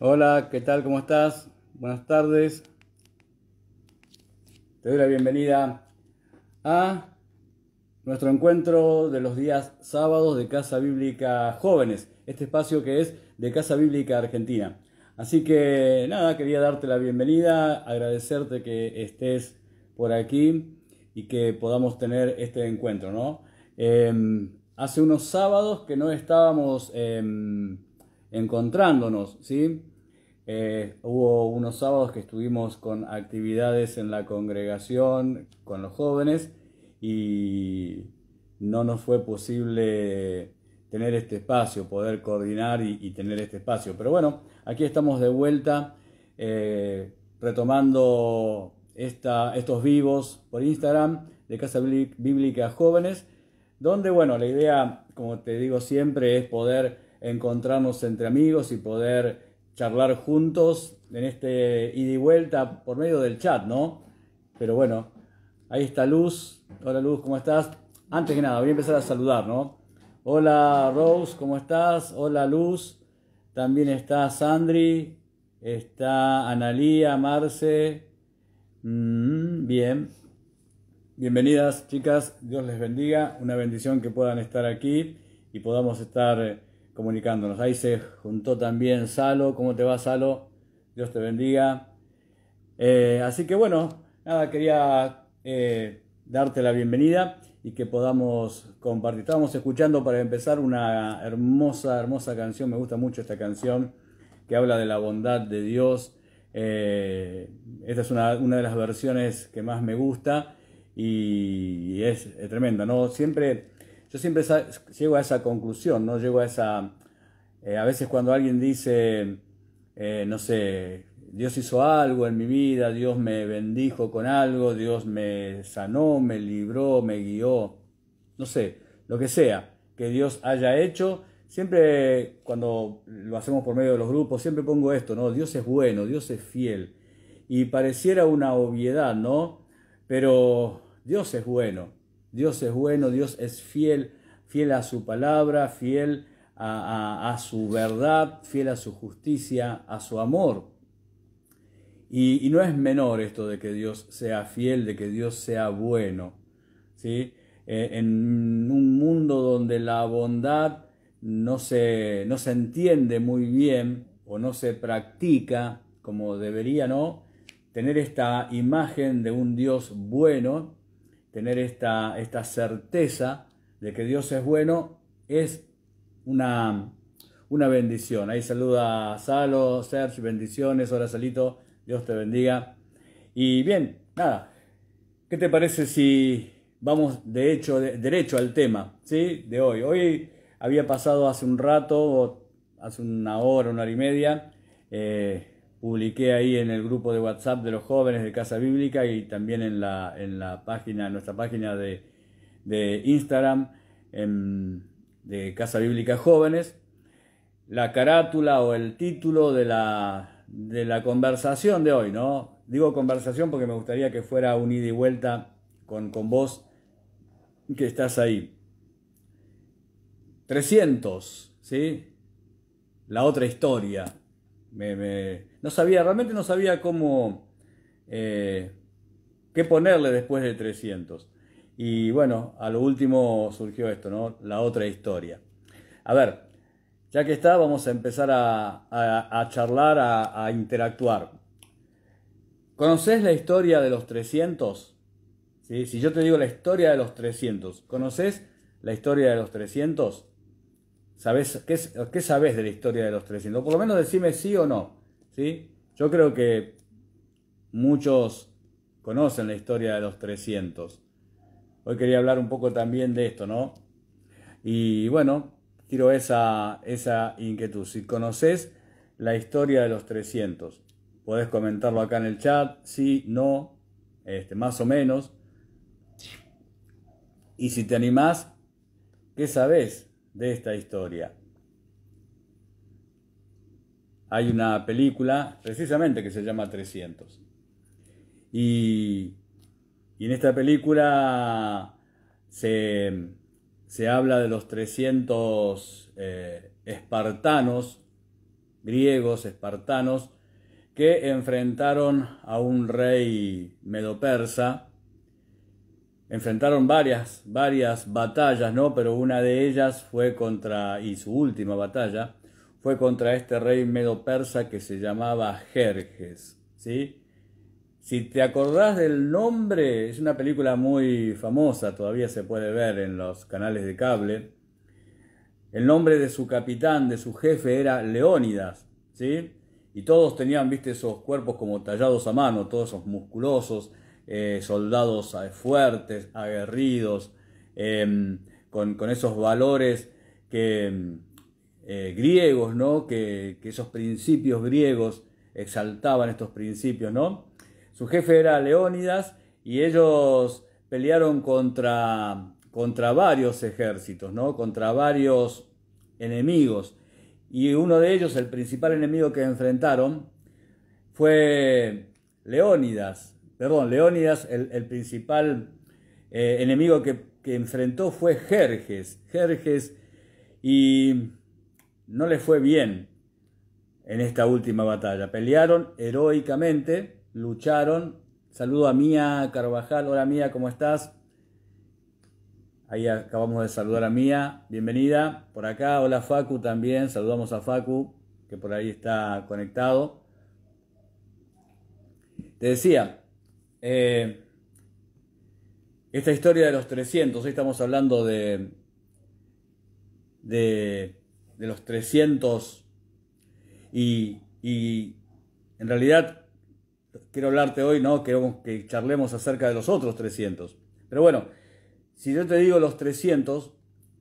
Hola, ¿qué tal? ¿Cómo estás? Buenas tardes. Te doy la bienvenida a nuestro encuentro de los días sábados de Casa Bíblica Jóvenes, este espacio que es de Casa Bíblica Argentina. Así que nada, quería darte la bienvenida, agradecerte que estés por aquí y que podamos tener este encuentro, ¿no? Hace unos sábados que no estábamos encontrándonos, ¿sí? Hubo unos sábados que estuvimos con actividades en la congregación con los jóvenes y no nos fue posible tener este espacio, poder coordinar y tener este espacio. Pero bueno, aquí estamos de vuelta retomando estos vivos por Instagram de Casa Bíblica Jóvenes, donde bueno, la idea, como te digo siempre, es poder encontrarnos entre amigos y poder charlar juntos en este ida y vuelta por medio del chat, ¿no? Pero bueno, ahí está Luz. Hola Luz, ¿cómo estás? Antes que nada, voy a empezar a saludar, ¿no? Hola Rose, ¿cómo estás? Hola Luz. También está Sandri, está Analía, Marce. Bien. Bienvenidas chicas, Dios les bendiga, una bendición que puedan estar aquí y podamos estar comunicándonos. Ahí se juntó también Salo, ¿cómo te va Salo? Dios te bendiga. Así que bueno, nada, quería darte la bienvenida y que podamos compartir. Estábamos escuchando para empezar una hermosa, hermosa canción, me gusta mucho esta canción que habla de la bondad de Dios. Esta es una de las versiones que más me gusta y es tremenda, ¿no? Yo siempre llego a esa conclusión, ¿no? Llego a esa... a veces cuando alguien dice, no sé, Dios hizo algo en mi vida, Dios me bendijo con algo, Dios me sanó, me libró, me guió, no sé, lo que sea que Dios haya hecho, siempre cuando lo hacemos por medio de los grupos, siempre pongo esto, ¿no? Dios es bueno, Dios es fiel. Y pareciera una obviedad, ¿no? Pero Dios es bueno, Dios es bueno, Dios es fiel, fiel a su palabra, fiel a su verdad, fiel a su justicia, a su amor. Y no es menor esto de que Dios sea fiel, de que Dios sea bueno, ¿sí? En un mundo donde la bondad no se entiende muy bien o no se practica como debería, ¿no? Tener esta imagen de un Dios bueno, tener esta certeza de que Dios es bueno, es una, una bendición. Ahí saluda a Salo, Sergio, bendiciones, hola Salito, Dios te bendiga. Y bien, nada, ¿qué te parece si vamos de hecho, derecho al tema, ¿sí? De hoy? Hoy había pasado hace un rato, hace una hora y media, publiqué ahí en el grupo de WhatsApp de los jóvenes de Casa Bíblica y también en la página, en nuestra página de Instagram de Casa Bíblica Jóvenes, la carátula o el título de la conversación de hoy, ¿no? Digo conversación porque me gustaría que fuera un ida y vuelta con vos que estás ahí. 300, ¿sí? La otra historia. No sabía, realmente no sabía cómo, eh, qué ponerle después de 300. Y bueno, a lo último surgió esto, ¿no? La otra historia. A ver, ya que está, vamos a empezar a charlar, a interactuar. ¿Conoces la historia de los 300? ¿Sí? Si yo te digo la historia de los 300, ¿conoces la historia de los 300? ¿Sabés, qué sabés de la historia de los 300? Por lo menos decime sí o no. ¿Sí? Yo creo que muchos conocen la historia de los 300. Hoy quería hablar un poco también de esto, ¿no? Y bueno, tiro esa inquietud. Si conoces la historia de los 300, podés comentarlo acá en el chat, sí, no, más o menos. Y si te animás, ¿qué sabés de esta historia? Hay una película precisamente que se llama 300. Y, y en esta película se habla de los 300 espartanos, griegos, espartanos, que enfrentaron a un rey medo-persa. Enfrentaron varias batallas, ¿no? Pero una de ellas fue y su última batalla, fue contra este rey medo-persa que se llamaba Jerjes, ¿sí? Si te acordás del nombre, es una película muy famosa, todavía se puede ver en los canales de cable. El nombre de su capitán, de su jefe, era Leónidas, ¿sí? Y todos tenían, viste, esos cuerpos como tallados a mano, todos esos musculosos, soldados fuertes, aguerridos, con esos valores griegos, ¿no? Que esos principios griegos exaltaban estos principios, ¿no? Su jefe era Leónidas y ellos pelearon contra varios ejércitos, ¿no? Contra varios enemigos. Y uno de ellos, el principal enemigo que enfrentaron, fue Leónidas. Perdón, Leónidas, el principal enemigo que enfrentó fue Jerjes. Y no le fue bien en esta última batalla. Pelearon heroicamente, lucharon. Saludo a Mía Carvajal. Hola Mía, ¿cómo estás? Ahí acabamos de saludar a Mía, bienvenida. Por acá, hola Facu también, saludamos a Facu, que por ahí está conectado. Te decía, esta historia de los 300, hoy estamos hablando de los 300 y en realidad quiero hablarte hoy, ¿no? Queremos que charlemos acerca de los otros 300. Pero bueno, si yo te digo los 300,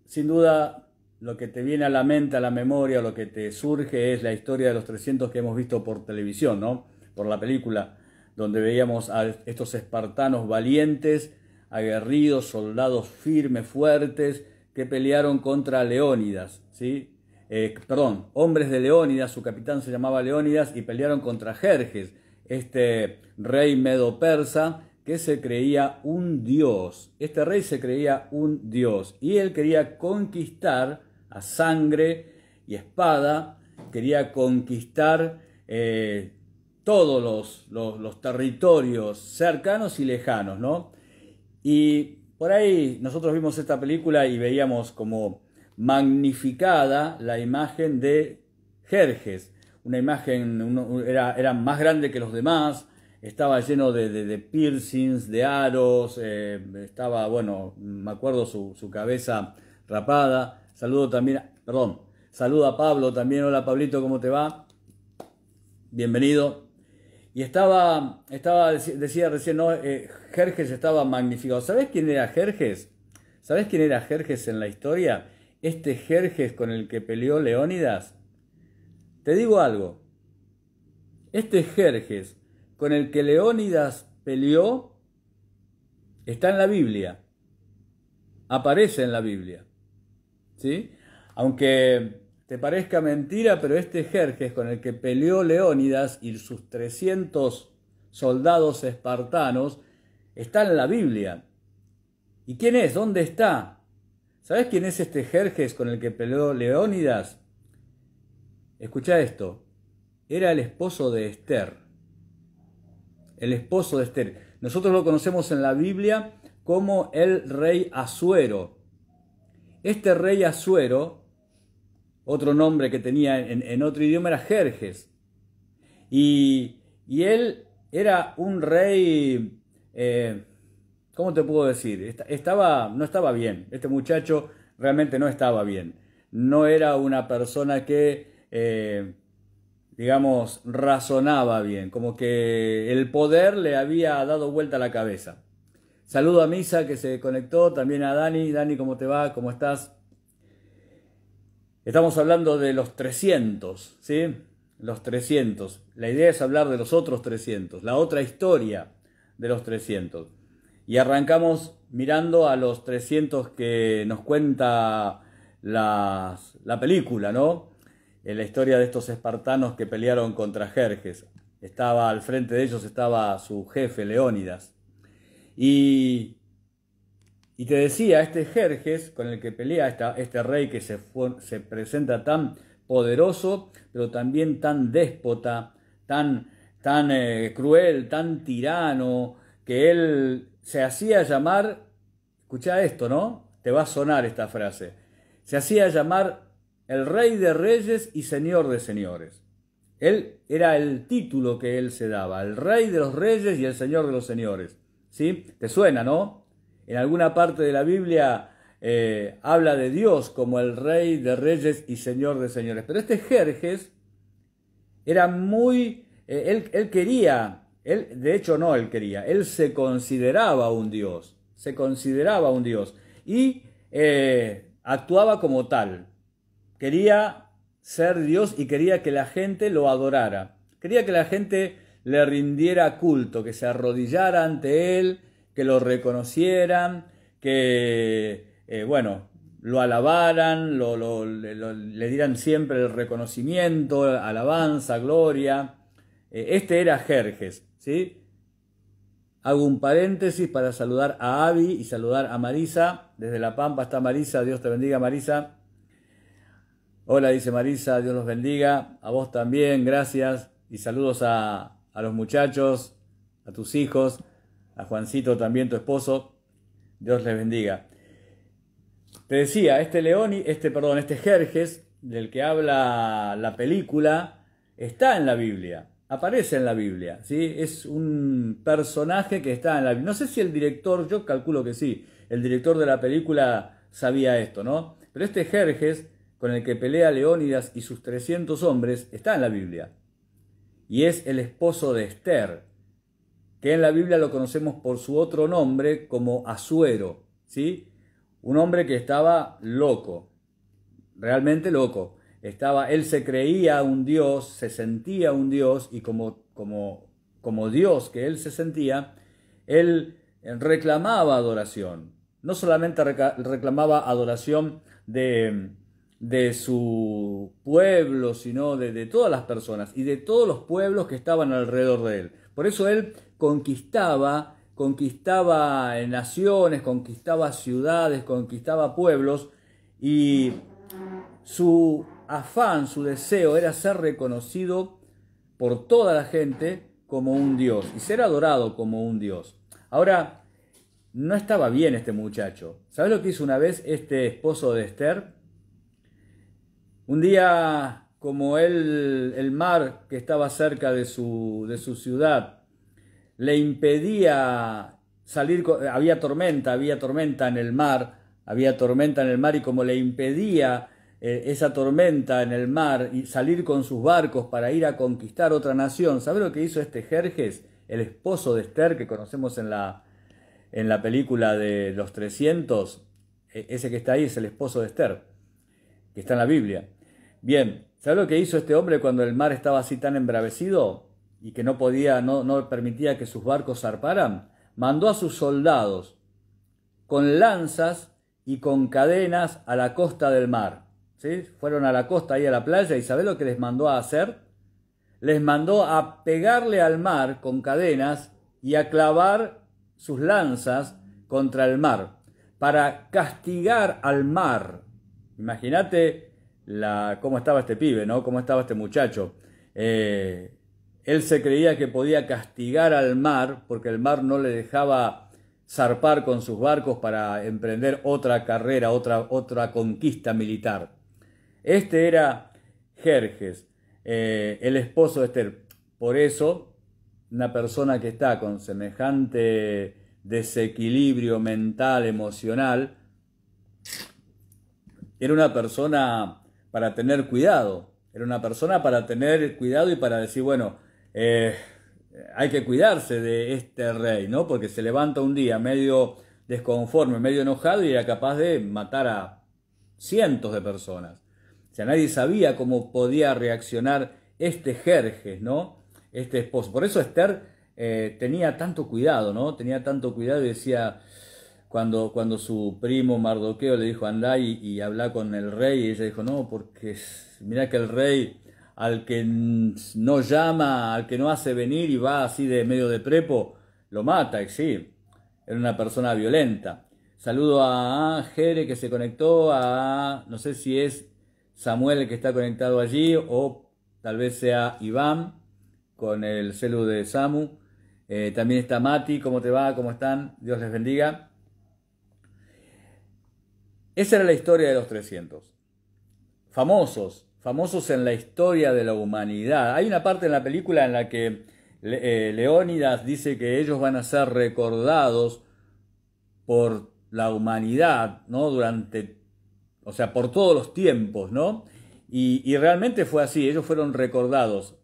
sin duda lo que te viene a la mente, a la memoria, lo que te surge es la historia de los 300 que hemos visto por televisión, ¿no? Por la película, donde veíamos a estos espartanos valientes, aguerridos, soldados firmes, fuertes, que pelearon contra Leónidas, ¿sí? Hombres de Leónidas, su capitán se llamaba Leónidas, y pelearon contra Jerjes, este rey medo-persa, que se creía un dios. Este rey se creía un dios y él quería conquistar a sangre y espada, quería conquistar todos los territorios cercanos y lejanos, ¿no? Y por ahí nosotros vimos esta película y veíamos como magnificada la imagen de Jerjes, una imagen, era más grande que los demás. Estaba lleno de piercings, de aros, estaba, bueno, me acuerdo su cabeza rapada. Saludo a Pablo también. Hola Pablito, ¿cómo te va? Bienvenido. Y decía recién, ¿no? Jerjes estaba magnificado. ¿Sabés quién era Jerjes? ¿Sabés quién era Jerjes en la historia? Este Jerjes con el que peleó Leónidas. Te digo algo. Este Jerjes con el que Leónidas peleó está en la Biblia, aparece en la Biblia, ¿sí? Aunque te parezca mentira, pero este Jerjes con el que peleó Leónidas y sus 300 soldados espartanos está en la Biblia. ¿Y quién es? ¿Dónde está? ¿Sabes quién es este Jerjes con el que peleó Leónidas? Escucha esto, era el esposo de Esther. El esposo de Esther. Nosotros lo conocemos en la Biblia como el rey Asuero. Este rey Asuero, otro nombre que tenía en otro idioma, era Jerjes. Y él era un rey, ¿cómo te puedo decir? No estaba bien. Este muchacho realmente no estaba bien. No era una persona que digamos, razonaba bien, como que el poder le había dado vuelta a la cabeza. Saludo a Misa que se conectó, también a Dani. Dani, ¿cómo te va? ¿Cómo estás? Estamos hablando de los 300, ¿sí? Los 300. La idea es hablar de los otros 300, la otra historia de los 300. Y arrancamos mirando a los 300 que nos cuenta la película, ¿no? En la historia de estos espartanos que pelearon contra Jerjes. Al frente de ellos estaba su jefe, Leónidas. Y Y te decía, este Jerjes con el que pelea este rey que se presenta tan poderoso, pero también tan déspota, tan cruel, tan tirano, que él se hacía llamar, escucha esto, ¿no? Te va a sonar esta frase. Se hacía llamar el Rey de Reyes y Señor de Señores. Él era el título que él se daba, el Rey de los Reyes y el Señor de los Señores. ¿Sí? ¿Te suena, no? En alguna parte de la Biblia habla de Dios como el Rey de Reyes y Señor de Señores. Pero este Jerjes era muy... él quería, de hecho no él quería, él se consideraba un Dios. Se consideraba un Dios. Y actuaba como tal. Quería ser Dios y quería que la gente lo adorara. Quería que la gente le rindiera culto, que se arrodillara ante él, que lo reconocieran, que, lo alabaran, le dieran siempre el reconocimiento, alabanza, gloria. Este era Jerjes, ¿sí? Hago un paréntesis para saludar a Abby y saludar a Marisa. Desde La Pampa está Marisa, Dios te bendiga, Marisa. Hola, dice Marisa, Dios los bendiga. A vos también, gracias. Y saludos a los muchachos, a tus hijos, a Juancito también, tu esposo. Dios les bendiga. Te decía, este Jerjes, del que habla la película, está en la Biblia. Aparece en la Biblia, ¿sí? Es un personaje que está en la Biblia. No sé si el director, yo calculo que sí, el director de la película sabía esto, ¿no? Pero este Jerjes, con el que pelea Leónidas y sus 300 hombres, está en la Biblia. Y es el esposo de Esther, que en la Biblia lo conocemos por su otro nombre como Asuero, ¿sí? Un hombre que estaba loco, realmente loco. Él se creía un Dios, se sentía un Dios, y como Dios que él se sentía, él reclamaba adoración. No solamente reclamaba adoración de su pueblo, sino de todas las personas y de todos los pueblos que estaban alrededor de él. Por eso él conquistaba naciones, conquistaba ciudades, conquistaba pueblos, y su afán, su deseo era ser reconocido por toda la gente como un Dios y ser adorado como un Dios. Ahora, no estaba bien este muchacho. ¿Sabes lo que hizo una vez este esposo de Esther? Un día, como el mar que estaba cerca de su ciudad le impedía salir, había tormenta en el mar, y como le impedía esa tormenta en el mar y salir con sus barcos para ir a conquistar otra nación, ¿sabes lo que hizo este Jerjes, el esposo de Esther que conocemos en la película de los 300? Ese que está ahí es el esposo de Esther, que está en la Biblia. Bien, ¿sabes lo que hizo este hombre cuando el mar estaba así tan embravecido y que no permitía que sus barcos zarparan? Mandó a sus soldados con lanzas y con cadenas a la costa del mar, ¿sí? Fueron a la costa, ahí a la playa, y ¿sabés lo que les mandó a hacer? Les mandó a pegarle al mar con cadenas y a clavar sus lanzas contra el mar para castigar al mar. Imagínate cómo estaba este pibe, ¿no? Cómo estaba este muchacho. Él se creía que podía castigar al mar porque el mar no le dejaba zarpar con sus barcos para emprender otra carrera, otra conquista militar. Este era Jerjes, el esposo de Esther. Por eso, una persona que está con semejante desequilibrio mental, emocional, era una persona para tener cuidado. Era una persona para tener cuidado y para decir, bueno, hay que cuidarse de este rey, ¿no? Porque se levanta un día medio desconforme, medio enojado, y era capaz de matar a cientos de personas. O sea, nadie sabía cómo podía reaccionar este Jerjes, ¿no? Este esposo. Por eso Esther tenía tanto cuidado, ¿no? Tenía tanto cuidado y decía, cuando su primo Mardoqueo le dijo andá y habla con el rey, y ella dijo, no, porque mirá que el rey al que no llama, al que no hace venir y va así de medio de prepo, lo mata. Y sí, era una persona violenta. Saludo a Jere que se conectó, no sé si es Samuel el que está conectado allí, o tal vez sea Iván con el celu de Samu. También está Mati, ¿cómo te va? ¿Cómo están? Dios les bendiga. Esa era la historia de los 300. Famosos en la historia de la humanidad. Hay una parte en la película en la que Leónidas dice que ellos van a ser recordados por la humanidad, ¿no? Por todos los tiempos, ¿no? Y realmente fue así, ellos fueron recordados.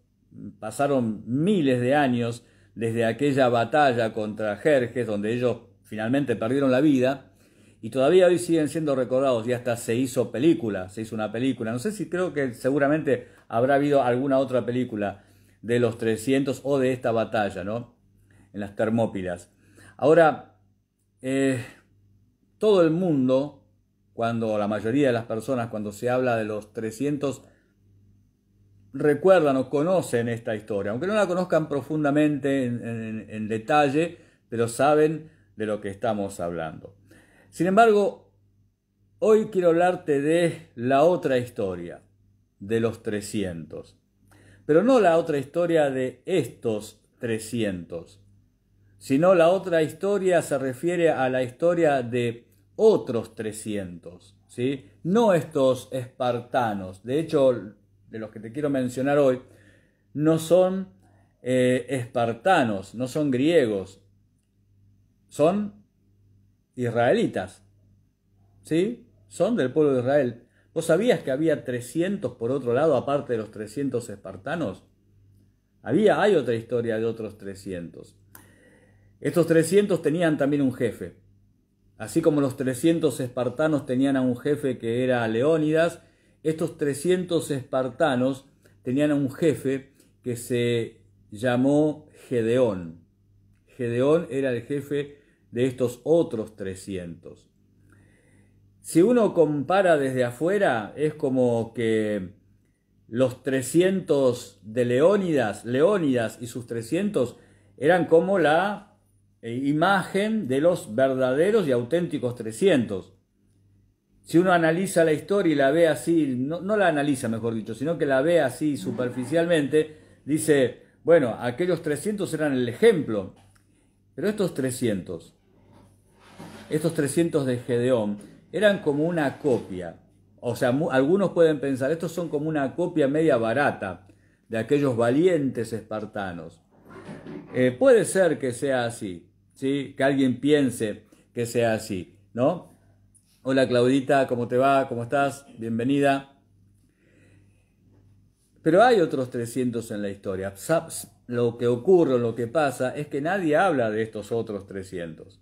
Pasaron miles de años desde aquella batalla contra Jerjes, donde ellos finalmente perdieron la vida, y todavía hoy siguen siendo recordados, y hasta se hizo una película, no sé si creo que seguramente habrá habido alguna otra película de los 300 o de esta batalla, ¿no? En las Termópilas. Ahora, todo el mundo, la mayoría de las personas, cuando se habla de los 300, recuerdan o conocen esta historia, aunque no la conozcan profundamente en detalle, pero saben de lo que estamos hablando. Sin embargo, hoy quiero hablarte de la otra historia, de los 300. Pero no la otra historia de estos 300, sino la otra historia se refiere a la historia de otros 300, ¿sí? No estos espartanos. De hecho, de los que te quiero mencionar hoy, no son espartanos, no son griegos, son israelitas, ¿sí? Son del pueblo de Israel. ¿Vos sabías que había 300 por otro lado, aparte de los 300 espartanos? Hay otra historia de otros 300. Estos 300 tenían también un jefe. Así como los 300 espartanos tenían a un jefe que era Leónidas, estos 300 espartanos tenían a un jefe que se llamó Gedeón. Gedeón era el jefe de estos otros 300. Si uno compara desde afuera, es como que los 300 de Leónidas y sus 300 eran como la imagen de los verdaderos y auténticos 300. Si uno analiza la historia y la ve así, no la analiza mejor dicho, sino que la ve así superficialmente, dice, bueno, aquellos 300 eran el ejemplo, pero estos 300 de Gedeón eran como una copia. O sea, algunos pueden pensar, estos son como una copia media barata de aquellos valientes espartanos. Puede ser que sea así, ¿sí? Que alguien piense que sea así, ¿no? Hola Claudita, ¿cómo te va? ¿Cómo estás? Bienvenida. Pero hay otros 300 en la historia. Lo que ocurre, lo que pasa, es que nadie habla de estos otros 300.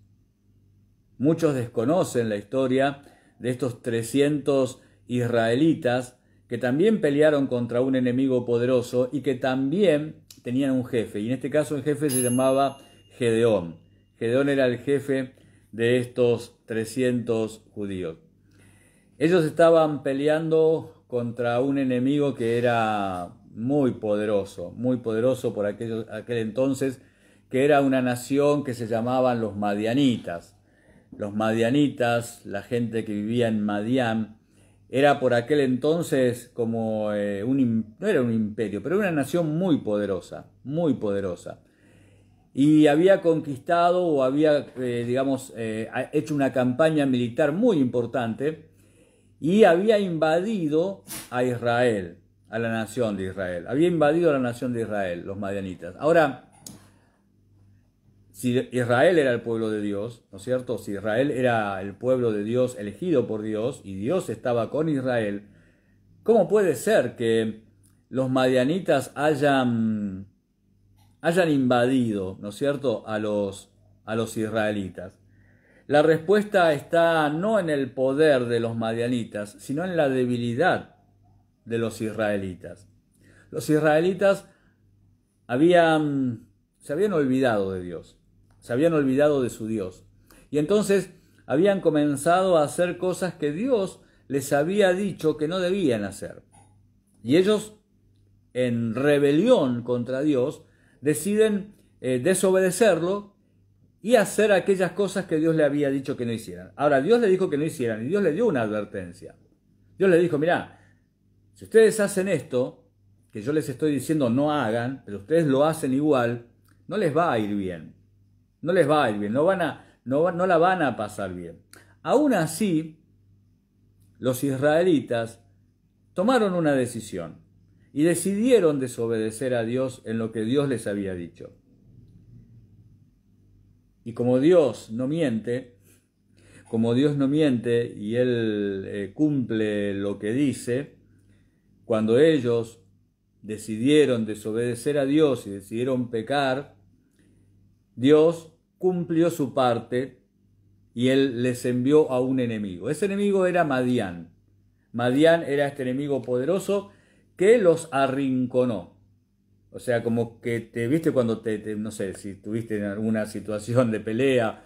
Muchos desconocen la historia de estos 300 israelitas que también pelearon contra un enemigo poderoso y que también tenían un jefe. Y en este caso el jefe se llamaba Gedeón. Gedeón era el jefe de estos 300 judíos. Ellos estaban peleando contra un enemigo que era muy poderoso por aquel entonces, que era una nación que se llamaban los madianitas. Los madianitas, la gente que vivía en Madián, era por aquel entonces como no era un imperio, pero era una nación muy poderosa, muy poderosa. Y había conquistado o había, hecho una campaña militar muy importante y había invadido a Israel, a la nación de Israel. Había invadido a la nación de Israel, los madianitas. Ahora, si Israel era el pueblo de Dios, ¿no es cierto? Si Israel era el pueblo de Dios elegido por Dios y Dios estaba con Israel, ¿cómo puede ser que los madianitas hayan invadido, ¿no es cierto?, a los israelitas? La respuesta está no en el poder de los madianitas, sino en la debilidad de los israelitas. Los israelitas se habían olvidado de Dios, se habían olvidado de su Dios. Y entonces habían comenzado a hacer cosas que Dios les había dicho que no debían hacer. Y ellos, en rebelión contra Dios, deciden desobedecerlo y hacer aquellas cosas que Dios le había dicho que no hicieran. Ahora, Dios le dijo que no hicieran y Dios le dio una advertencia. Dios le dijo, mirá, Si ustedes hacen esto, que yo les estoy diciendo no hagan, pero ustedes lo hacen igual, no les va a ir bien. No les va a ir bien, no la van a pasar bien. Aún así, los israelitas tomaron una decisión y decidieron desobedecer a Dios en lo que Dios les había dicho. Y como Dios no miente y Él cumple lo que dice, cuando ellos decidieron desobedecer a Dios y decidieron pecar, Dios cumplió su parte y Él les envió a un enemigo. Ese enemigo era Madián. Madián era este enemigo poderoso que los arrinconó. O sea, como que viste cuando no sé si tuviste en alguna situación de pelea,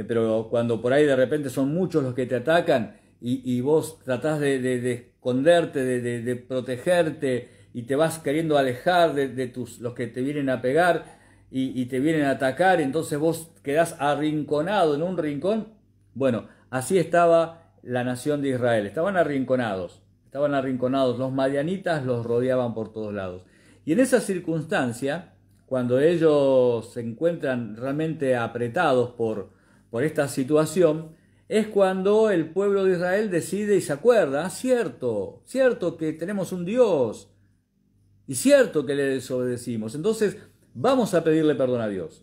pero cuando por ahí de repente son muchos los que te atacan y vos tratás de esconderte, de protegerte y te vas queriendo alejar de los que te vienen a pegar y te vienen a atacar, entonces vos quedás arrinconado en un rincón. Bueno, así estaba la nación de Israel, estaban arrinconados, los madianitas los rodeaban por todos lados. Y en esa circunstancia, cuando ellos se encuentran realmente apretados por esta situación, es cuando el pueblo de Israel decide y se acuerda, cierto que tenemos un Dios, y cierto que le desobedecimos, entonces vamos a pedirle perdón a Dios,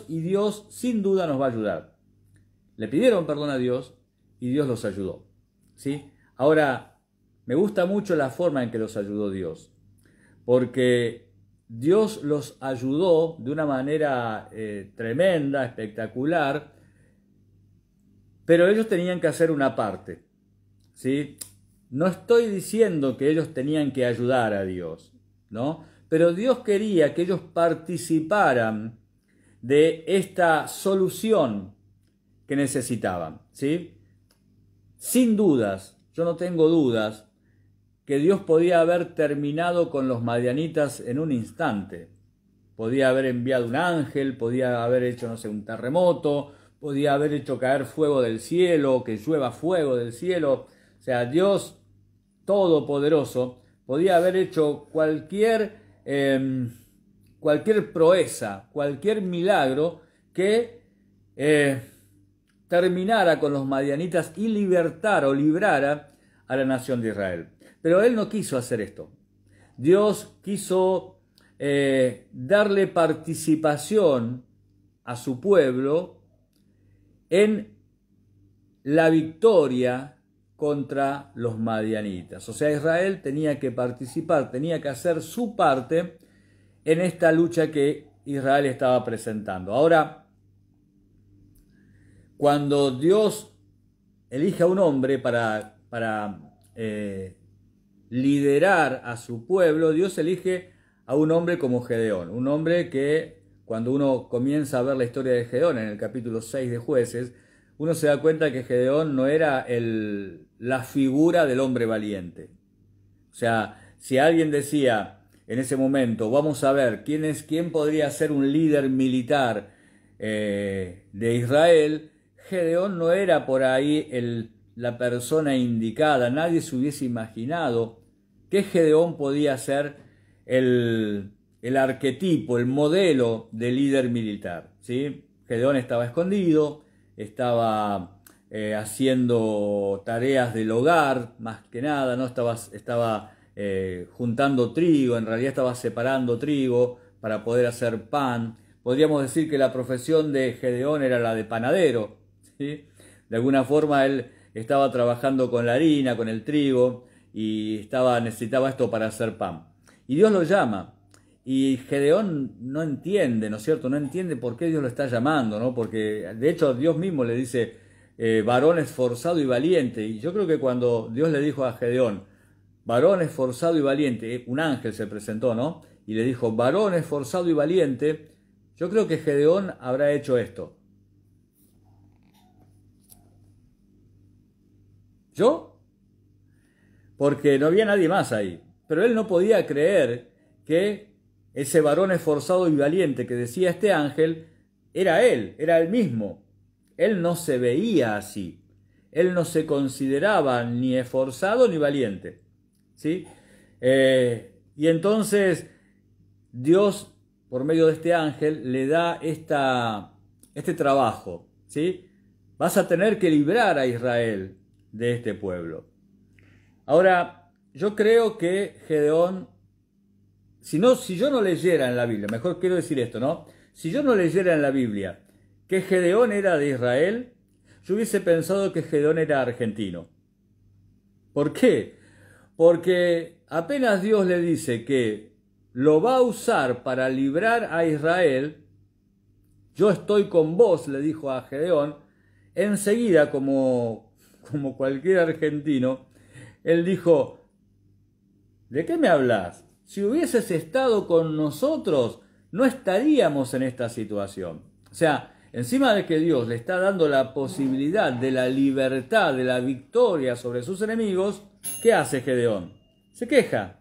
y Dios sin duda nos va a ayudar. Le pidieron perdón a Dios y Dios los ayudó, ¿sí? Ahora, me gusta mucho la forma en que los ayudó Dios, porque Dios los ayudó de una manera tremenda, espectacular, pero ellos tenían que hacer una parte, ¿sí? No estoy diciendo que ellos tenían que ayudar a Dios, ¿no? Pero Dios quería que ellos participaran de esta solución que necesitaban, ¿sí? Sin dudas, yo no tengo dudas, que Dios podía haber terminado con los madianitas en un instante. Podía haber enviado un ángel, podía haber hecho, no sé, un terremoto, podía haber hecho caer fuego del cielo, que llueva fuego del cielo. O sea, Dios Todopoderoso podía haber hecho cualquier proeza, cualquier milagro que terminara con los madianitas y librara a la nación de Israel. Pero Él no quiso hacer esto. Dios quiso darle participación a su pueblo en la victoria contra los madianitas. O sea, Israel tenía que participar, tenía que hacer su parte en esta lucha que Israel estaba presentando. Ahora, cuando Dios elige a un hombre para liderar a su pueblo, Dios elige a un hombre como Gedeón, un hombre que cuando uno comienza a ver la historia de Gedeón en el capítulo 6 de Jueces, uno se da cuenta que Gedeón no era la figura del hombre valiente. O sea, si alguien decía en ese momento, vamos a ver quién podría ser un líder militar de Israel, Gedeón no era por ahí la persona indicada. Nadie se hubiese imaginado que Gedeón podía ser el arquetipo, el modelo de líder militar, ¿sí? Gedeón estaba escondido, estaba haciendo tareas del hogar, más que nada, ¿no? Estaba juntando trigo, en realidad estaba separando trigo para poder hacer pan. Podríamos decir que la profesión de Gedeón era la de panadero, ¿sí? De alguna forma él estaba trabajando con la harina, con el trigo, y necesitaba esto para hacer pan. Y Dios lo llama. Y Gedeón no entiende, ¿no es cierto? No entiende por qué Dios lo está llamando, ¿no? Porque de hecho Dios mismo le dice, varón esforzado y valiente. Y yo creo que cuando Dios le dijo a Gedeón, varón esforzado y valiente, un ángel se presentó, ¿no? Y le dijo, varón esforzado y valiente, yo creo que Gedeón habrá hecho esto. ¿Yo? Porque no había nadie más ahí. Pero él no podía creer que ese varón esforzado y valiente que decía este ángel era él mismo. Él no se veía así. él no se consideraba ni esforzado ni valiente, ¿sí? Y entonces Dios, por medio de este ángel, le da este trabajo, ¿sí? Vas a tener que librar a Israel de este pueblo. Ahora, yo creo que Gedeón, si yo no leyera en la Biblia, mejor quiero decir esto, ¿no? Si yo no leyera en la Biblia que Gedeón era de Israel, yo hubiese pensado que Gedeón era argentino. ¿Por qué? Porque apenas Dios le dice que lo va a usar para librar a Israel, yo estoy con vos, le dijo a Gedeón, enseguida, como cualquier argentino, él dijo, ¿de qué me hablas? Si hubieses estado con nosotros, no estaríamos en esta situación. O sea, encima de que Dios le está dando la posibilidad de la libertad, de la victoria sobre sus enemigos, ¿qué hace Gedeón? Se queja.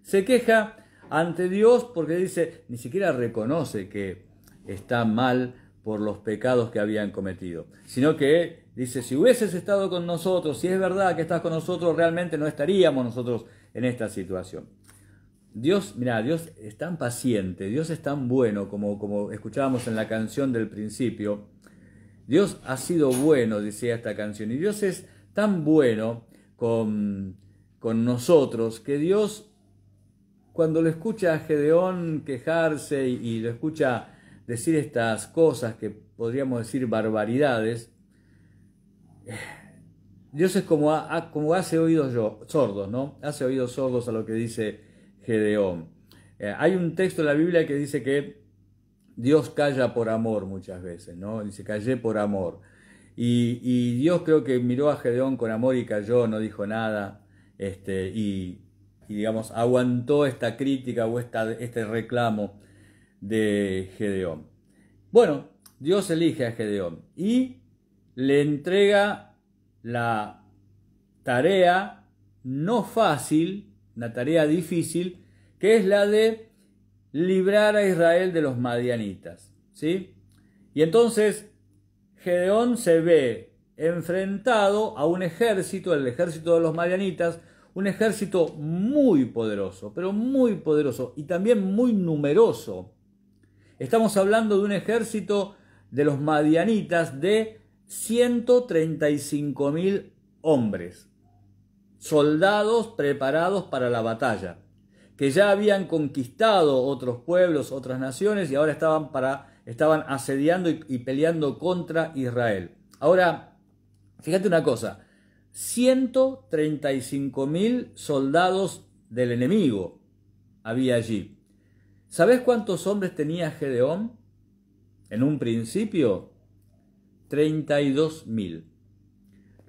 Se queja ante Dios porque dice, ni siquiera reconoce que está mal por los pecados que habían cometido, sino que dice, si hubieses estado con nosotros, si es verdad que estás con nosotros, realmente no estaríamos nosotros en esta situación. Dios, mira, Dios es tan paciente, Dios es tan bueno, como escuchábamos en la canción del principio. Dios ha sido bueno, decía esta canción, y Dios es tan bueno con nosotros, que Dios, cuando lo escucha a Gedeón quejarse y lo escucha decir estas cosas que podríamos decir barbaridades, Dios es como hace oídos sordos, ¿no? Hace oídos sordos a lo que dice Gedeón. Hay un texto en la Biblia que dice que Dios calla por amor muchas veces, ¿no? Dice, callé por amor. Y Dios creo que miró a Gedeón con amor y calló, no dijo nada, y digamos, aguantó esta crítica o este reclamo de Gedeón. Bueno, Dios elige a Gedeón y le entrega la tarea no fácil, una tarea difícil, que es la de librar a Israel de los madianitas, ¿sí? Y entonces Gedeón se ve enfrentado a un ejército, el ejército de los madianitas, un ejército muy poderoso, pero muy poderoso y también muy numeroso. Estamos hablando de un ejército de los madianitas de 135.000 hombres, soldados preparados para la batalla, que ya habían conquistado otros pueblos, otras naciones, y ahora estaban asediando y peleando contra Israel. Ahora, fíjate una cosa, 135.000 soldados del enemigo había allí. ¿Sabés cuántos hombres tenía Gedeón? En un principio, 32.000.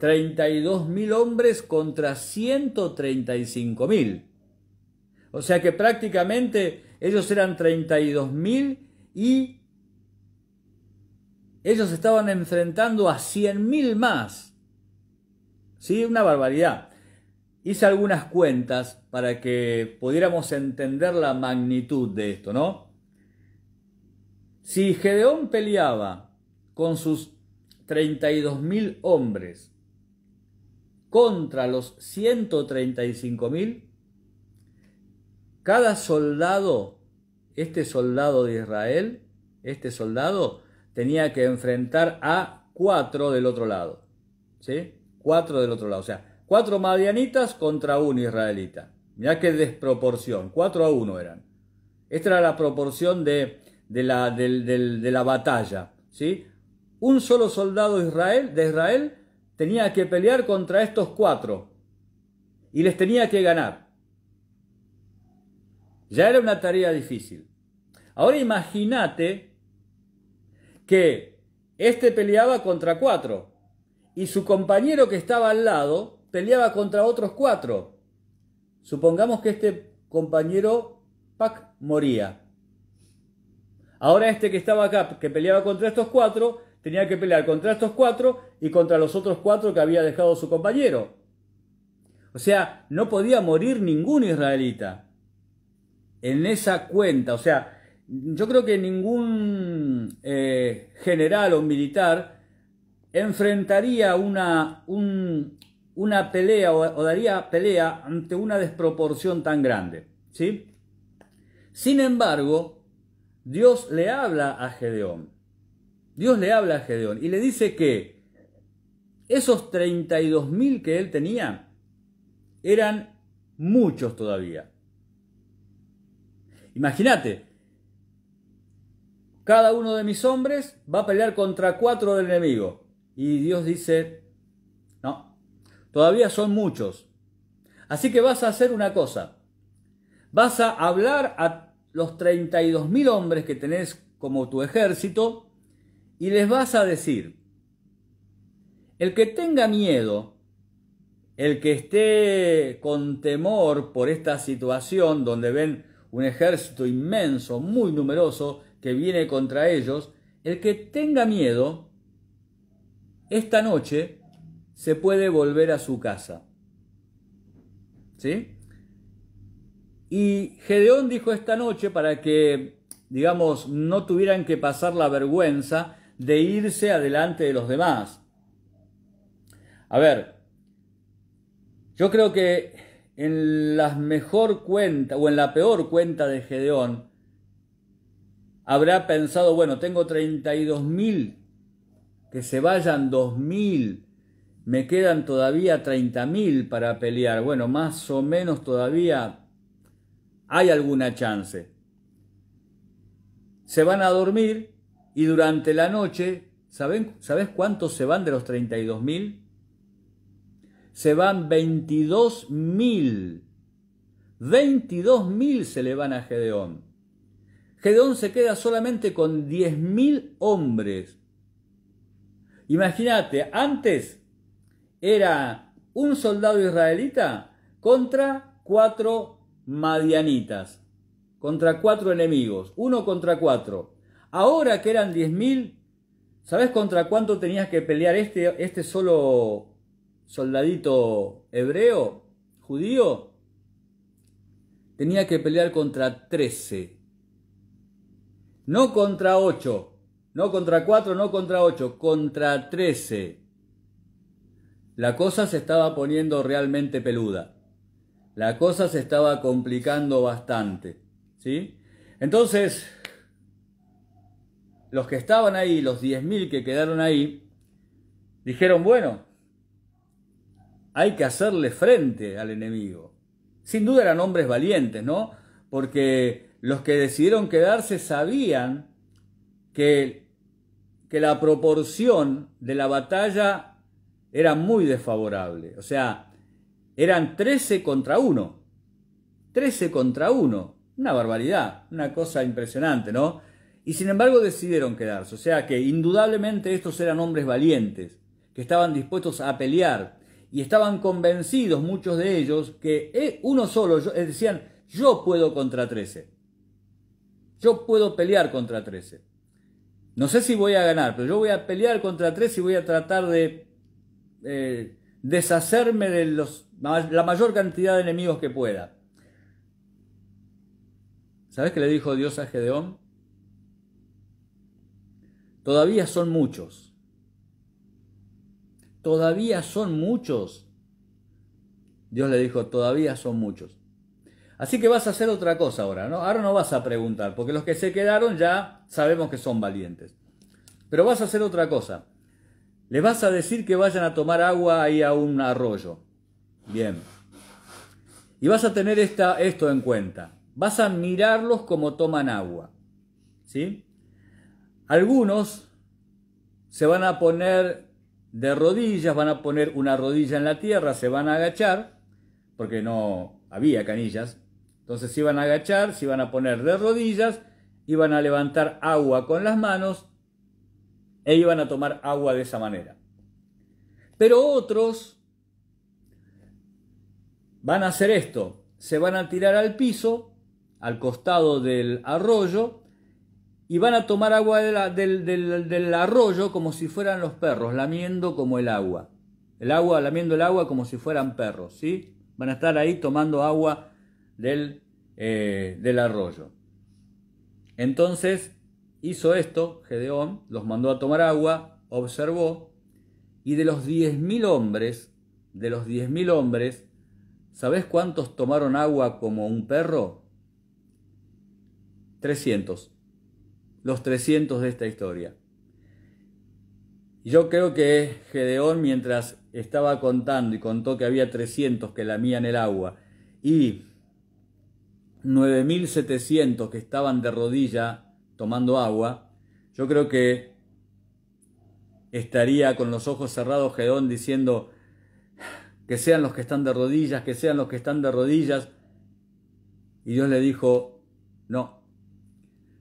32.000 hombres contra 135.000. O sea que prácticamente ellos eran 32.000 y ellos estaban enfrentando a 100.000 más. ¿Sí? Una barbaridad. Hice algunas cuentas para que pudiéramos entender la magnitud de esto, ¿no? Si Gedeón peleaba con sus 32.000 hombres contra los 135.000, cada soldado, este soldado de Israel, este soldado tenía que enfrentar a 4 del otro lado, ¿sí? 4 del otro lado, o sea, 4 madianitas contra 1 israelita. Mirá qué desproporción, 4-1 eran. Esta era la proporción de la batalla, ¿sí? Un solo soldado de Israel tenía que pelear contra estos 4 y les tenía que ganar. Ya era una tarea difícil. Ahora imagínate que este peleaba contra 4 y su compañero que estaba al lado peleaba contra otros 4. Supongamos que este compañero moría. Ahora este que estaba acá, que peleaba contra estos 4, tenía que pelear contra estos 4 y contra los otros 4 que había dejado su compañero. O sea, no podía morir ningún israelita en esa cuenta. O sea, yo creo que ningún general o militar enfrentaría una pelea o daría pelea ante una desproporción tan grande, ¿sí? Sin embargo, Dios le habla a Gedeón. Dios le habla a Gedeón y le dice que esos 32.000 que él tenía eran muchos todavía. Imagínate, cada uno de mis hombres va a pelear contra 4 del enemigo. Y Dios dice, no, todavía son muchos. Así que vas a hacer una cosa. Vas a hablar a los 32.000 hombres que tenés como tu ejército y les vas a decir, el que tenga miedo, el que esté con temor por esta situación donde ven un ejército inmenso, muy numeroso, que viene contra ellos, el que tenga miedo, esta noche se puede volver a su casa. ¿Sí? Y Gedeón dijo esta noche para que, digamos, no tuvieran que pasar la vergüenza de irse adelante de los demás. A ver, yo creo que en la mejor cuenta o en la peor cuenta de Gedeón habrá pensado, bueno, tengo 32.000, que se vayan 2.000, me quedan todavía 30.000 para pelear. Bueno, más o menos todavía hay alguna chance. Se van a dormir y durante la noche, ¿sabés cuántos se van de los 32.000? Se van 22.000. 22.000 se le van a Gedeón. Gedeón se queda solamente con 10.000 hombres. Imagínate, antes era un soldado israelita contra 4 madianitas, contra 4 enemigos, 1 contra 4. Ahora que eran 10.000, ¿sabés contra cuánto tenías que pelear este solo soldadito hebreo, judío? Tenía que pelear contra 13. No contra 8, no contra 4, no contra 8, contra 13. La cosa se estaba poniendo realmente peluda. La cosa se estaba complicando bastante, ¿sí? Entonces, los que estaban ahí, los 10.000 que quedaron ahí, dijeron, bueno, hay que hacerle frente al enemigo. Sin duda eran hombres valientes, ¿no? Porque los que decidieron quedarse sabían que la proporción de la batalla era muy desfavorable. O sea, eran 13 contra 1. 13 contra 1. Una barbaridad, una cosa impresionante, ¿no? Y sin embargo decidieron quedarse. O sea que indudablemente estos eran hombres valientes, que estaban dispuestos a pelear y estaban convencidos, muchos de ellos, que uno solo, decían, yo puedo contra 13. Yo puedo pelear contra 13. No sé si voy a ganar, pero yo voy a pelear contra 13 y voy a tratar de deshacerme de la mayor cantidad de enemigos que pueda. ¿Sabes qué le dijo Dios a Gedeón? Todavía son muchos. Todavía son muchos. Dios le dijo, todavía son muchos. Así que vas a hacer otra cosa ahora, ¿no? Ahora no vas a preguntar, porque los que se quedaron ya sabemos que son valientes. Pero vas a hacer otra cosa. Les vas a decir que vayan a tomar agua ahí a un arroyo. Bien. Y vas a tener esto en cuenta. Vas a mirarlos como toman agua. ¿Sí? Algunos se van a poner de rodillas, van a poner una rodilla en la tierra, se van a agachar, porque no había canillas. Entonces se iban a agachar, se iban a poner de rodillas, iban a levantar agua con las manos e iban a tomar agua de esa manera. Pero otros van a hacer esto, se van a tirar al piso, al costado del arroyo, y van a tomar agua del arroyo como si fueran los perros, lamiendo como el agua. Lamiendo el agua como si fueran perros, ¿sí? Van a estar ahí tomando agua del arroyo. Entonces hizo esto, Gedeón, los mandó a tomar agua, observó, Y de los 10.000 hombres, ¿sabés cuántos tomaron agua como un perro? 300. Los 300 de esta historia. Y yo creo que Gedeón, mientras estaba contando y contó que había 300 que lamían el agua y 9.700 que estaban de rodilla tomando agua, yo creo que estaría con los ojos cerrados Gedeón diciendo: que sean los que están de rodillas, que sean los que están de rodillas. Y Dios le dijo: no,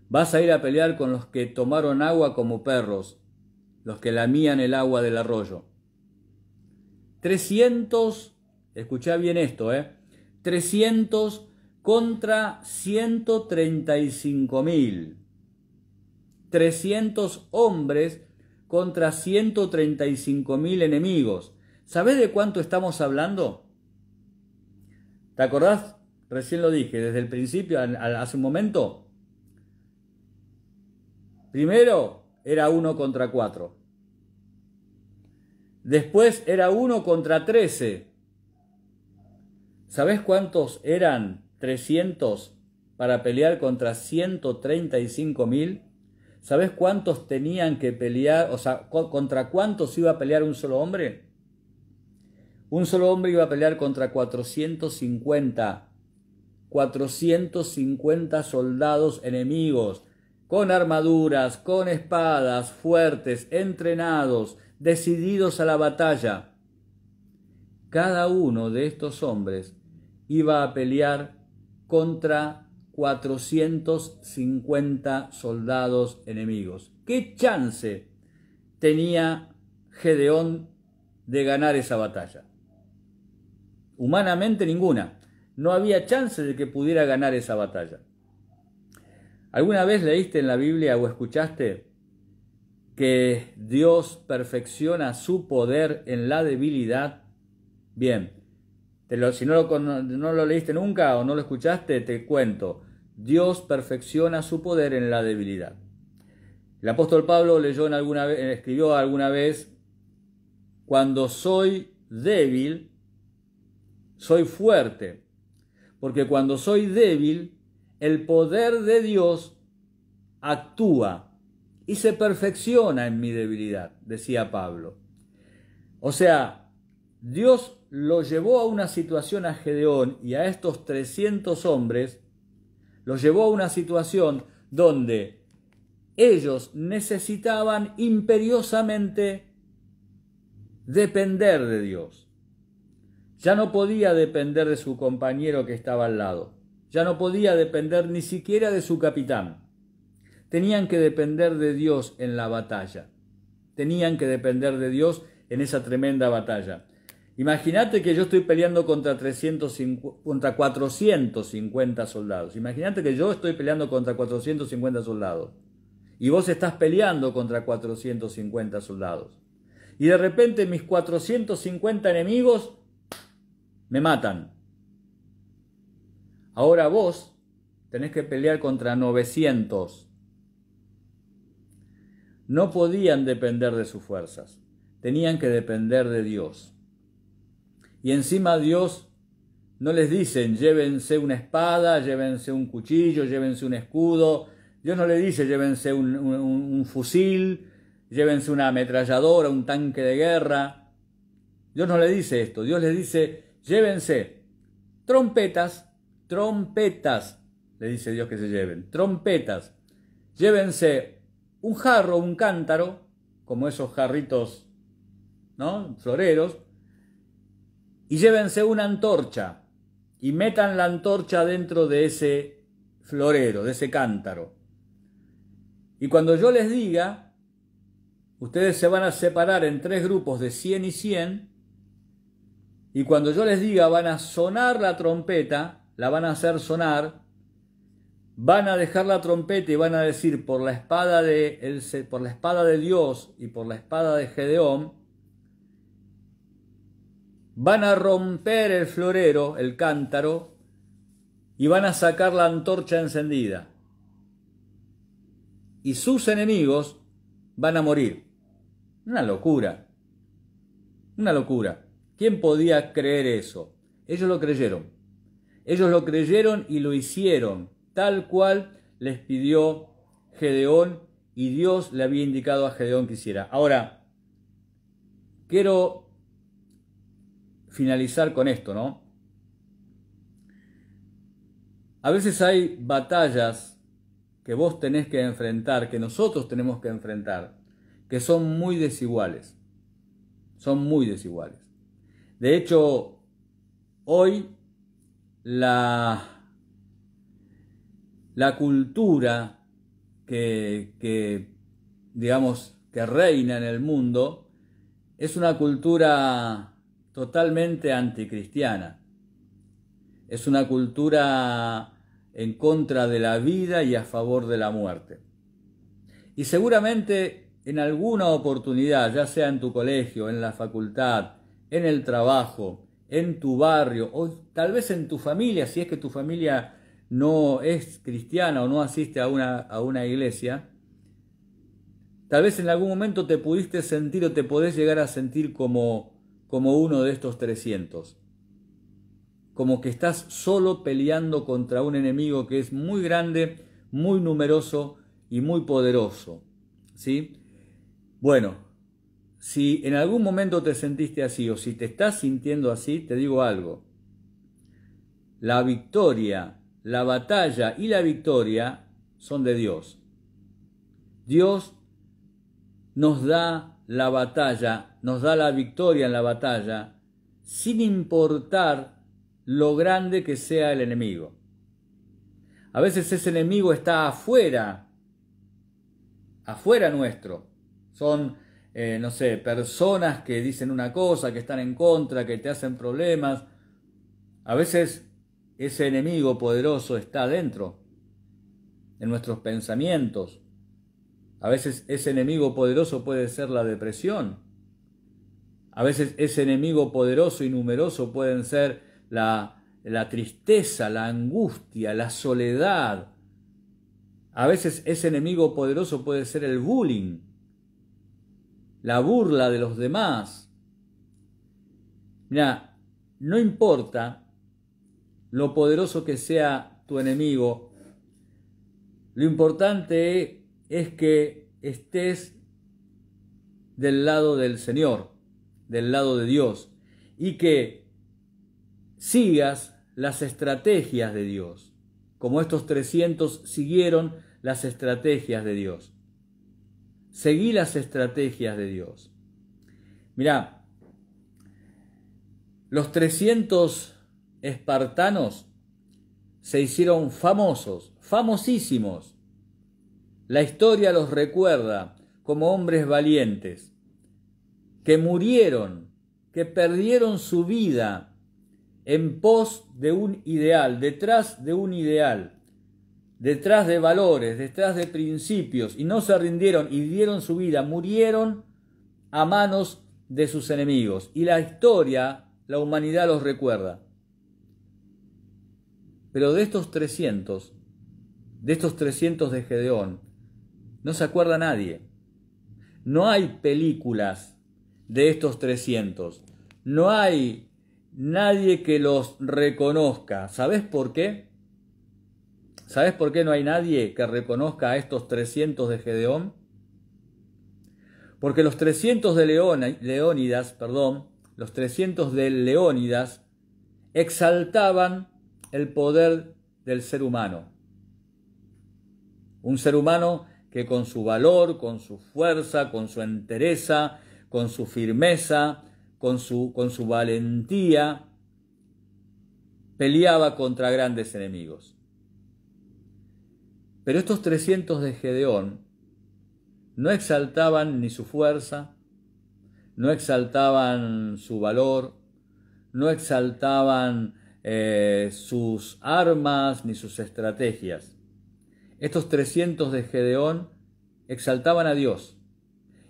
vas a ir a pelear con los que tomaron agua como perros, los que lamían el agua del arroyo. 300, escuchá bien esto, 300 contra 135.000. 300 hombres contra 135.000 enemigos. ¿Sabés de cuánto estamos hablando? ¿Te acordás? Recién lo dije, desde el principio, hace un momento. Primero era 1 contra 4. Después era 1 contra 13. ¿Sabés cuántos eran 300 para pelear contra 135.000? ¿Sabés cuántos tenían que pelear? O sea, ¿contra cuántos iba a pelear un solo hombre? Un solo hombre iba a pelear contra 450 soldados enemigos, con armaduras, con espadas, fuertes, entrenados, decididos a la batalla. Cada uno de estos hombres iba a pelear contra 450 soldados enemigos. ¿Qué chance tenía Gedeón de ganar esa batalla? Humanamente ninguna. No había chance de que pudiera ganar esa batalla. ¿Alguna vez leíste en la Biblia o escuchaste que Dios perfecciona su poder en la debilidad? Bien, si no lo leíste nunca o no lo escuchaste, te cuento. Dios perfecciona su poder en la debilidad. El apóstol Pablo escribió alguna vez: cuando soy débil, soy fuerte, porque cuando soy débil, el poder de Dios actúa y se perfecciona en mi debilidad, decía Pablo. O sea, Dios lo llevó a una situación a Gedeón y a estos 300 hombres, los llevó a una situación donde ellos necesitaban imperiosamente depender de Dios. Ya no podía depender de su compañero que estaba al lado. Ya no podía depender ni siquiera de su capitán. Tenían que depender de Dios en la batalla. Tenían que depender de Dios en esa tremenda batalla. Imagínate que yo estoy peleando contra 450 soldados. Imagínate que yo estoy peleando contra 450 soldados. Y vos estás peleando contra 450 soldados. Y de repente mis 450 enemigos me matan. Ahora vos tenés que pelear contra 900. No podían depender de sus fuerzas. Tenían que depender de Dios. Y encima Dios no les dicen: llévense una espada, llévense un cuchillo, llévense un escudo. Dios no les dice: llévense un fusil, llévense una ametralladora, un tanque de guerra. Dios no le dice esto. Dios les dice: llévense trompetas, le dice Dios que se lleven, trompetas. Llévense un jarro, un cántaro, como esos jarritos, ¿no?, floreros, y llévense una antorcha y metan la antorcha dentro de ese florero, de ese cántaro. Y cuando yo les diga, ustedes se van a separar en 3 grupos de 100 y 100, y cuando yo les diga van a sonar la trompeta, la van a hacer sonar, van a dejar la trompeta y van a decir: por la espada de Dios y por la espada de Gedeón, van a romper el florero, el cántaro, y van a sacar la antorcha encendida. Y sus enemigos van a morir. Una locura. Una locura. ¿Quién podía creer eso? Ellos lo creyeron. Ellos lo creyeron y lo hicieron, tal cual les pidió Gedeón y Dios le había indicado a Gedeón que hiciera. Ahora, quiero finalizar con esto, ¿no? A veces hay batallas que vos tenés que enfrentar, que nosotros tenemos que enfrentar, que son muy desiguales. Son muy desiguales. De hecho, hoy la cultura digamos, que reina en el mundo es una cultura totalmente anticristiana. Es una cultura en contra de la vida y a favor de la muerte. Y seguramente en alguna oportunidad, ya sea en tu colegio, en la facultad, en el trabajo, en tu barrio o tal vez en tu familia, si es que tu familia no es cristiana o no asiste a una iglesia, tal vez en algún momento te pudiste sentir o te podés llegar a sentir como uno de estos 300. Como que estás solo peleando contra un enemigo que es muy grande, muy numeroso y muy poderoso. ¿Sí? Bueno, si en algún momento te sentiste así o si te estás sintiendo así, te digo algo. La victoria, la batalla y la victoria son de Dios. Dios nos da la batalla, nos da la victoria en la batalla, sin importar lo grande que sea el enemigo. A veces ese enemigo está afuera nuestro. Son, no sé, personas que dicen una cosa, que están en contra, que te hacen problemas. A veces ese enemigo poderoso está dentro, en nuestros pensamientos. A veces ese enemigo poderoso puede ser la depresión. A veces ese enemigo poderoso y numeroso pueden ser la tristeza, la angustia, la soledad. A veces ese enemigo poderoso puede ser el bullying, la burla de los demás. Mira, no importa lo poderoso que sea tu enemigo, lo importante es que estés del lado del Señor, del lado de Dios, y que sigas las estrategias de Dios, como estos 300 siguieron las estrategias de Dios. Seguí las estrategias de Dios. Mirá, los 300 espartanos se hicieron famosos, famosísimos. La historia los recuerda como hombres valientes, que murieron, que perdieron su vida en pos de un ideal, detrás de un ideal, detrás de valores, detrás de principios, y no se rindieron y dieron su vida, murieron a manos de sus enemigos. Y la historia, la humanidad los recuerda. Pero de estos 300 de Gedeón, no se acuerda nadie. No hay películas de estos 300. No hay nadie que los reconozca. ¿Sabes por qué? ¿Sabes por qué no hay nadie que reconozca a estos 300 de Gedeón? Porque los 300 de Leónidas, los 300 de Leónidas exaltaban el poder del ser humano. Un ser humano que con su valor, con su fuerza, con su entereza, con su firmeza, con su valentía, peleaba contra grandes enemigos. Pero estos 300 de Gedeón no exaltaban ni su fuerza, no exaltaban su valor, no exaltaban sus armas ni sus estrategias. Estos 300 de Gedeón exaltaban a Dios,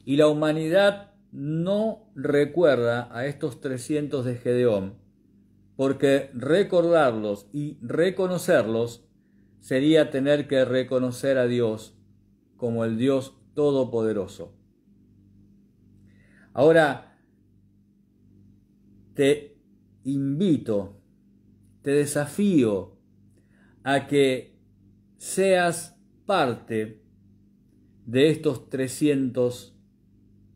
y la humanidad no recuerda a estos 300 de Gedeón, porque recordarlos y reconocerlos sería tener que reconocer a Dios como el Dios todopoderoso. Ahora, te invito, te desafío a que seas parte de estos 300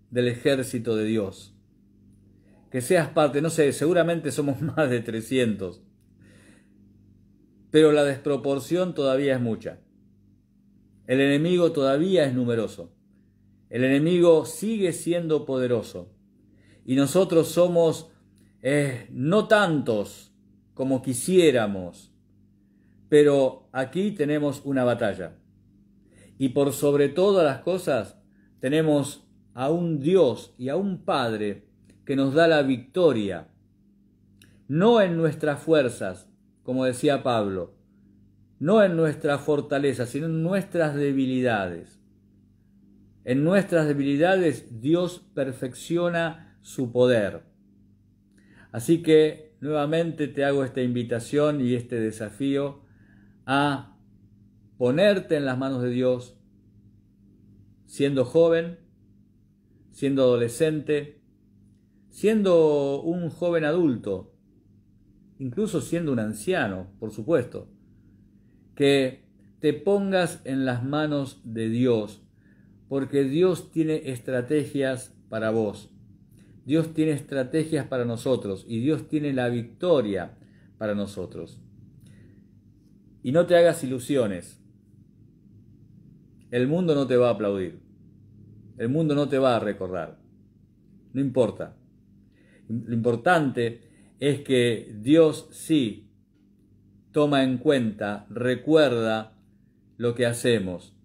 del ejército de Dios. Que seas parte, no sé, seguramente somos más de 300, pero la desproporción todavía es mucha. El enemigo todavía es numeroso. El enemigo sigue siendo poderoso. Y nosotros somos no tantos como quisiéramos, pero aquí tenemos una batalla. Y por sobre todas las cosas tenemos a un Dios y a un Padre que nos da la victoria, no en nuestras fuerzas, como decía Pablo, no en nuestra fortaleza, sino en nuestras debilidades. En nuestras debilidades Dios perfecciona su poder. Así que nuevamente te hago esta invitación y este desafío a ponerte en las manos de Dios, siendo joven, siendo adolescente, siendo un joven adulto, incluso siendo un anciano, por supuesto, que te pongas en las manos de Dios, porque Dios tiene estrategias para vos. Dios tiene estrategias para nosotros y Dios tiene la victoria para nosotros. Y no te hagas ilusiones. El mundo no te va a aplaudir. El mundo no te va a recordar. No importa. Lo importante es que Dios sí toma en cuenta, recuerda lo que hacemos.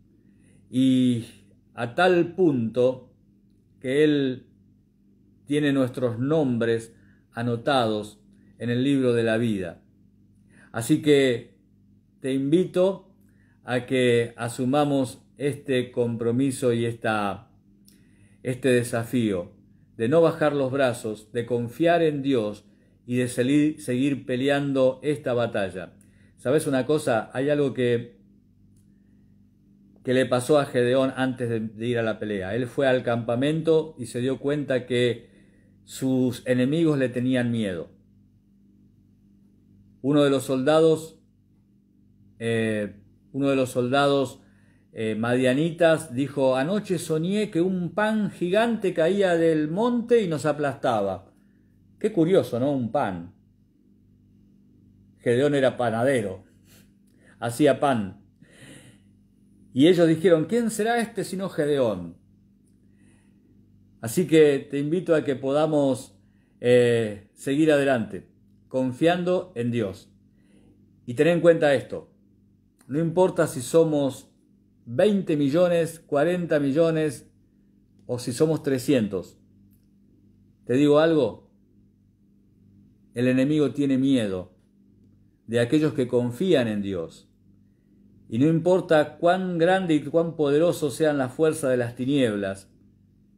Y a tal punto que Él tiene nuestros nombres anotados en el libro de la vida. Así que te invito a que asumamos este compromiso y este desafío de no bajar los brazos, de confiar en Dios y de seguir peleando esta batalla. ¿Sabes una cosa? Hay algo que le pasó a Gedeón antes de ir a la pelea. Él fue al campamento y se dio cuenta que sus enemigos le tenían miedo. Uno de los soldados madianitas dijo: anoche soñé que un pan gigante caía del monte y nos aplastaba. Qué curioso, ¿no? Un pan. Gedeón era panadero, hacía pan. Y ellos dijeron: ¿quién será este sino Gedeón? Así que te invito a que podamos seguir adelante, confiando en Dios. Y ten en cuenta esto: no importa si somos 20 millones, 40 millones o si somos 300. ¿Te digo algo? El enemigo tiene miedo de aquellos que confían en Dios. Y no importa cuán grande y cuán poderoso sean las fuerzas de las tinieblas,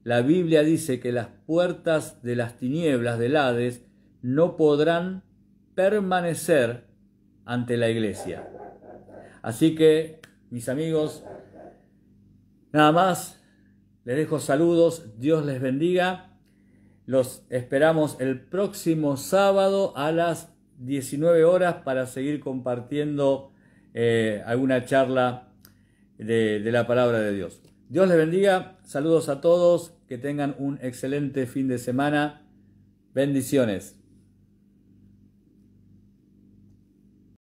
la Biblia dice que las puertas de las tinieblas del Hades no podrán permanecer ante la iglesia. Así que, mis amigos, nada más, les dejo saludos, Dios les bendiga. Los esperamos el próximo sábado a las 19 horas para seguir compartiendo alguna charla de la palabra de Dios. Dios les bendiga, saludos a todos, que tengan un excelente fin de semana, bendiciones.